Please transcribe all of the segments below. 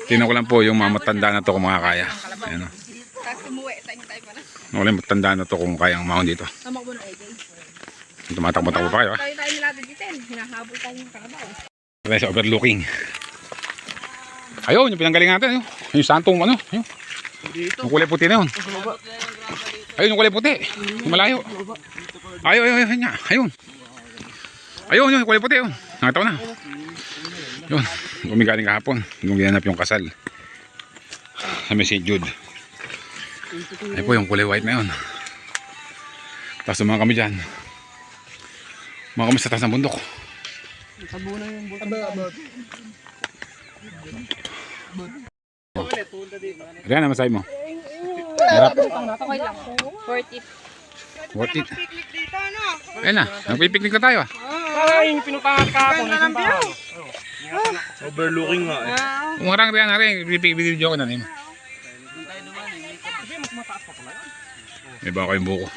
Tingnan ko lang po yung mga matanda na to kung makakaya. Ayan o. Wala yung matanda na to kung kayang mahon dito. Tumatakbo-takbo pa kayo ha. Tayo nila dito. Hinahabol tayo ng kalabaw. Tayo sa overlooking. Ayun, yung pinanggaling natin. Yung santong ano. Yung kulay puti na yun. Ayun, yung kulay puti. Yung malayo. Ayun. Ayun, yung kulay puti. Nakita ko na. Yun, gumigaling kahapon. Nung ginanap yung kasal sa may St. Jude. Ayun po yung kulay white na yun. Tapos mga kami dyan. Mga kami sa taas ng bundok. Sabuna yung bundok. Riyan na masahe mo. Hirap. Okay lang. Worth it. Ayun na, nagpipiknik na tayo ah. Ay, pinupangat ka ako. Overlooking nga eh. Umarang riyan na rin, video ko na rin. May baka kayong buko.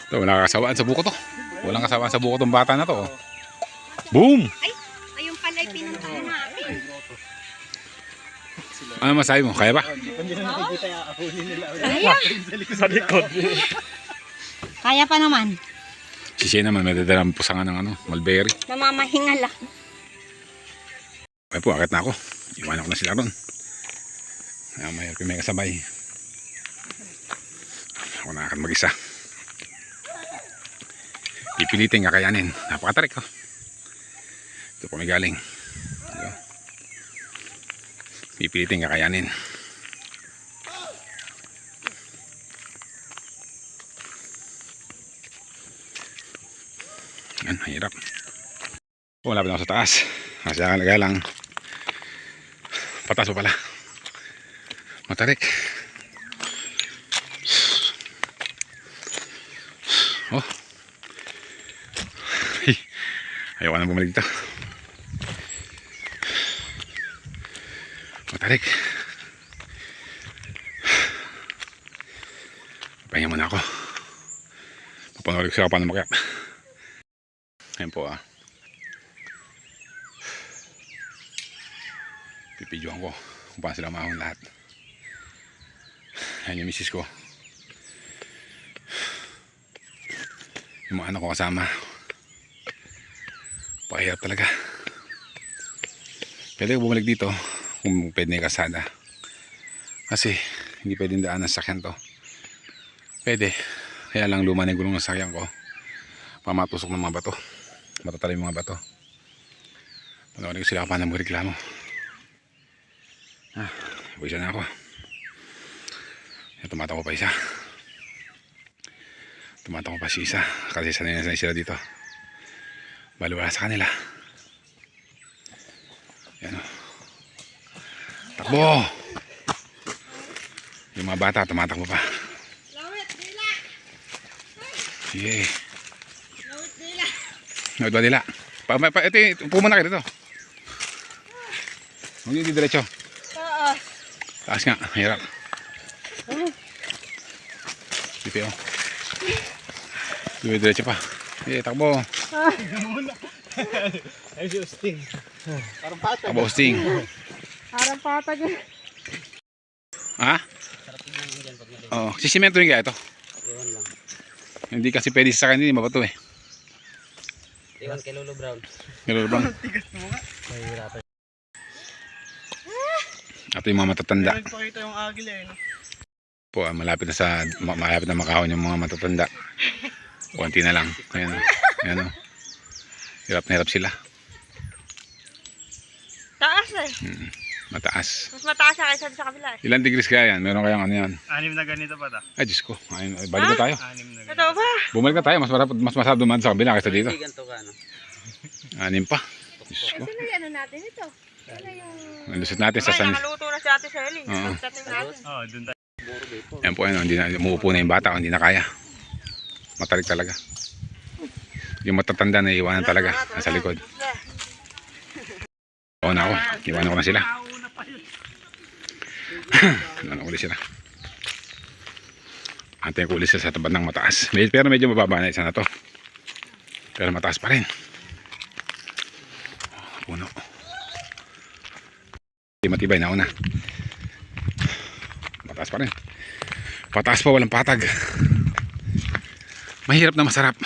Ito, wala kasawaan sa buko to. Walang kasawaan sa buko tong bata na to. Boom! Ay, ayun pala yung pinuntahan natin. Ano masahe mo? Kaya ba? Sa likod. Kaya pa naman. Si Shea naman, may dadalang pusangan ng ano, mulberry. Namamahingal ah. Kaya po, akit na ako. Iwanan ko na sila ron. May kasabay. Ako na akan mag-isa. Pipilitin kakayanin. Napakatarik ko. Ito po may galing. Pipilitin kakayanin. Yan, hirap. Wala pa na ako sa taas. Kasi kaya lang patas pa pala. Matarik. Oh. Ayaw ka na bumalik dito. Matarik. Pahinga muna ako. Papanoorin ko siya paano makyat. Ayan po ah. Pipidyoan ko kung paano sila mahon lahat. Ayan yung misis ko. Yung mga anak ko kasama. Pakihirap talaga. Pwede ko bumalik dito kung pwede na yung kasada. Kasi hindi pwedeng daan ng sakyan to. Pwede. Kaya lang luma na yung gulong ng sakyan ko. Pamatusok ng mga bato. Matatala yung mga bato. Panoorin ko sila kung paano magreklamo. Buwisa na ako. Tumatakbo pa isa. Tumatakbo pa si isa. Kasi sanay na sila dito. Baliwala sa kanila. Yan o. Takbo! Yung mga bata tumatakbo pa. Sige. Lawit ba dila? Ito, upo muna kayo dito. Huwag yung diretso. Taas nga, hirap. Pipi o. Diretso pa. Sige, takbo. Ay, si Usting. Takbo, Usting. Parang patag yun. Ha? Oo, sisimento yung kaya ito. Hindi kasi pwede sa kanila, mabato eh. Iwan kay Lolo Brown. Lolo Brown. Ito yung mga matatanda. Nagpakita yung agila eh. Po, malapit na makahon yung mga matatanda. Kunti na lang. Ayan o. Ayan o. Hirap na hirap sila. Taas eh. Mataas. Mas mataas sa kaysa sa kabila eh. Ilan degrees kaya yan? Meron kayang ano yan? 6 na ganito pa ta. Ay, Diyos ko. Ay, balik na tayo. 6 na ganito. Totoo ba? Bumalik na tayo. Mas masarap dumaan sa kabila kaysa dito. Ganito ka no? 6 pa. Diyos ko. Sino yung ano natin ito? Sino yung... Nalusot natin sa Ay, san. nakaluto na si Ate Shelly. Oo. Natin natin. Oh, dun tayo. Yan po, ano, hindi na, umuupo na yung bata. Hindi na kaya. Matarik talaga. Yung matatanda na iwanan talaga. Nasa likod. Oo na ako. Iwanan ko na sila. Ano ulit sila. Antayin ko ulit sila sa tabat ng mataas. Pero medyo mababa na isa na to. Pero mataas pa rin. Puno. Matibay na una. Pataas pa rin. Pataas pa, walang patag. Mahirap na masarap.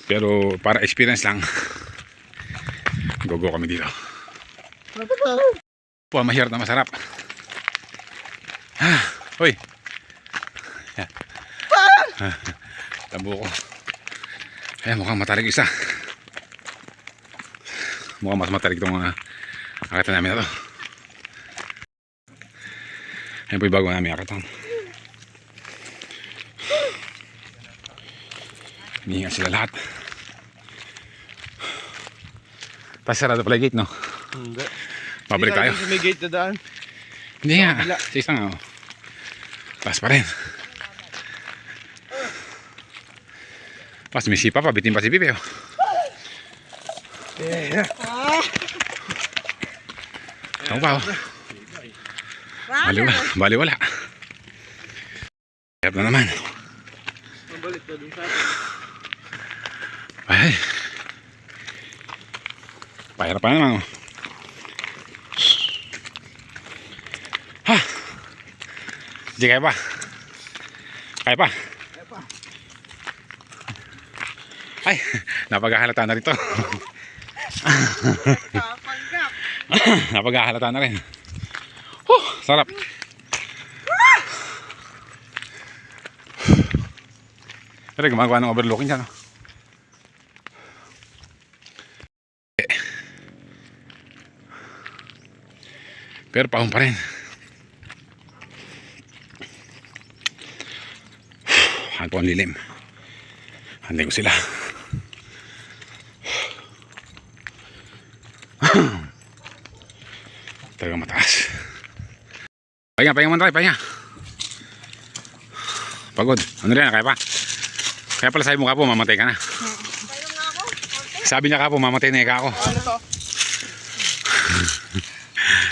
Pero para experience lang. Go kami dito. Po, mahirap na masarap. Hoy. Tabo ko. Ayan, mukhang matarik isa. Mukhang mas matarik itong akatan namin na to. Ayan po yung bago namin akatan. Hinihinga sila lahat. Tapos sarado pala yung gate, no? Hindi. Pabalik tayo. May gate na daan. Hindi nga. Sa isang nga. Taas pa rin. Tapos may sipa pa. Bitin pa si Pipe. Oh. Ako pa. Oh. Bali wala. Hirap na naman. Mabalik na dun sa Ay. Pahirap pa naman. Oh. Ha. Di kaya pa. Kaya pa. Ay, napaghahalata na rito. Napaghahalata na rin. Sarap. Pero gumagawa ng overlooking dyan. Pero paong pa rin. Ano po ang lilim. Handay ko sila. Talagang mataas. Pahinga mo tayo, pahinga. Pagod. Ano rin, kaya pa? Kaya pala sabi mo ka po, mamatay ka na. Sabi niya ka po, mamatay na ika ako. ano to?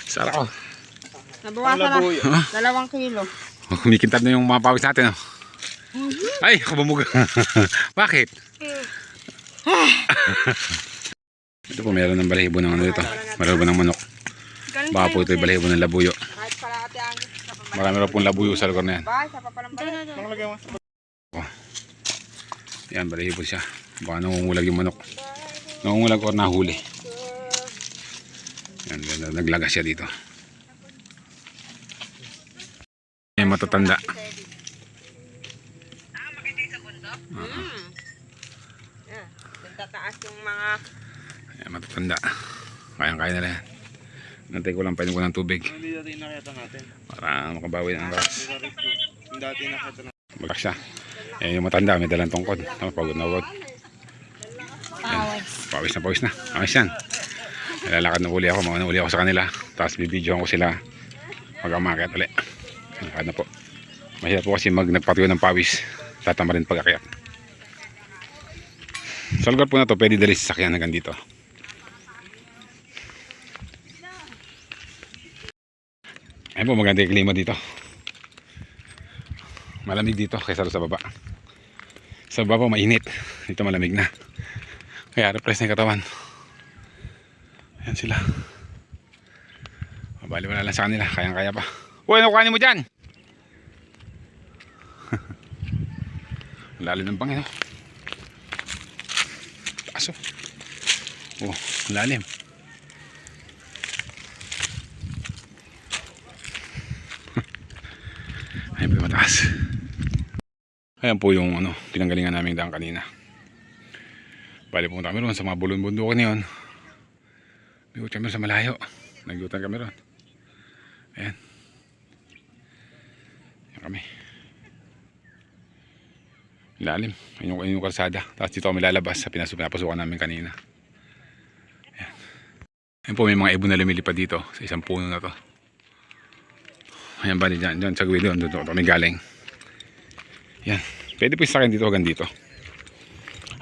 Sarap ako. Nabawasan na. 2 kilo. Kumikintab na yung mga pawis natin. Oh. Ay, ako bumuga. Bakit? Ito po, meron ng balahibo ng ano dito. Balahibo ng manok. Baka po ito yung balahibo ng labuyo. Kahit pala ate ang Marami na pong labuyo sa lugar na yan. bahay, sa papalang bahay. Nakalagay mo. Yan, balahibo siya. Baka nangungulag yung manok. Nangungulag o nahuli. Yan, naglaga siya dito. Yan, matatanda. Nagtataas yung mga Yan, matatanda. Kayang-kaya nila yan. Nantay ko lang, painom ko ng tubig. Hindi dati nakita natin. Para makabawi ng oras. Yung dati nakita natin. Bagak siya. Eh, yung matanda, may dalang tungkod. Pagod na pagod. Pawis na pawis na. Ayos yan. Lalakad na uli ako. Mga uli ako sa kanila. Tapos bibidyohan ko sila. Mag-amakit ulit. Lakad na po. Mahirap po kasi nagpatuyo ng pawis. Tatama rin pag-akyat. Sa lugar po na to, pwede dali sa sakyan hanggang dito. Ayun po, maganda yung klima dito. Malamig dito kaysa sa baba. Sa baba mainit. Dito malamig na. Kaya refresh na yung katawan. Ayan sila. Mabali wala lang sa kanila. Kayang-kaya pa. Uy, ano kukanin mo dyan? Lalim ng bangin. Taas oh. Lalim. Ayun po mataas. Ayan po yung pinanggalingan namin daan kanina. Bali pumunta kami ron sa mga bulon-bundukan na yun. Bigot kami sa malayo. Nagyutan kami ron. Ayan. Ayan kami. Lalim. Ayun yung kalsada. Tapos dito kami lalabas sa pinapasukan namin kanina. Ayan. Ayan po, may mga ibon na lumilipad dito sa isang puno na to. Ayan ba dyan sa gawin doon kami galing. Yan. Pwede po isakin dito hanggang dito.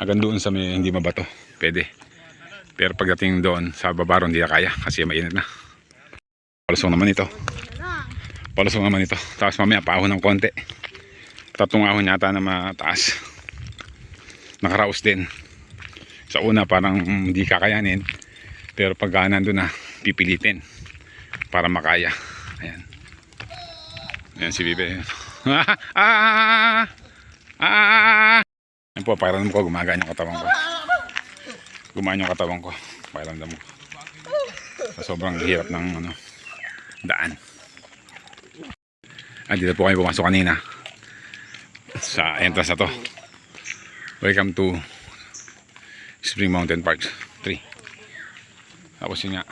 Hanggang doon sa may hindi mabato. Pwede. Pero pagdating doon sa babaron hindi na kaya kasi mainit na. Palusong naman ito. Palusong naman ito. Tapos mamaya paahon ng konti. 3 ahon yata na mataas. Nakaraos din. Sa una parang hindi kakayanin. Pero pag nandun na pipilitin para makaya. Ayan. Ayan si Bibi. Ayan po, pakiramdam ko, gumagaan yung katawan ko. Gumaan yung katawan ko. Pakiramdam ko. Sa sobrang hirap ng daan. Dito po kami pumasok kanina. Sa entrance na to. Welcome to Spring Mountain Park 3. Tapos yun nga,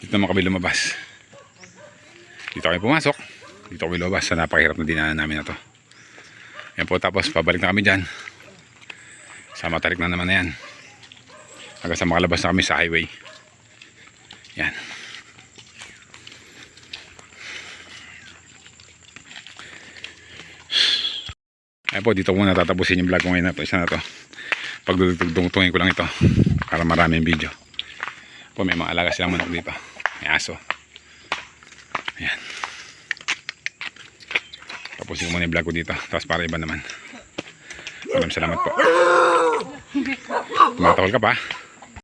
dito naman kami lumabas. Dito kami pumasok, dito kami lumabas sa napakahirap na dinaanan namin na to. Yan po, tapos pabalik na kami dyan sa Matarik na naman na yan, hanggang sa makalabas na kami sa highway. Yan. Ayan po, dito ko muna tatapusin yung vlog ko ngayon na to. Isa na to. Pagdudugtungin ko lang ito para maraming video. Po, may mga alaga silang manok dito. May aso. Ayan. Tapusin ko muna yung vlog ko dito. Tapos para iba naman. Maraming salamat po. Tumatawal ka pa.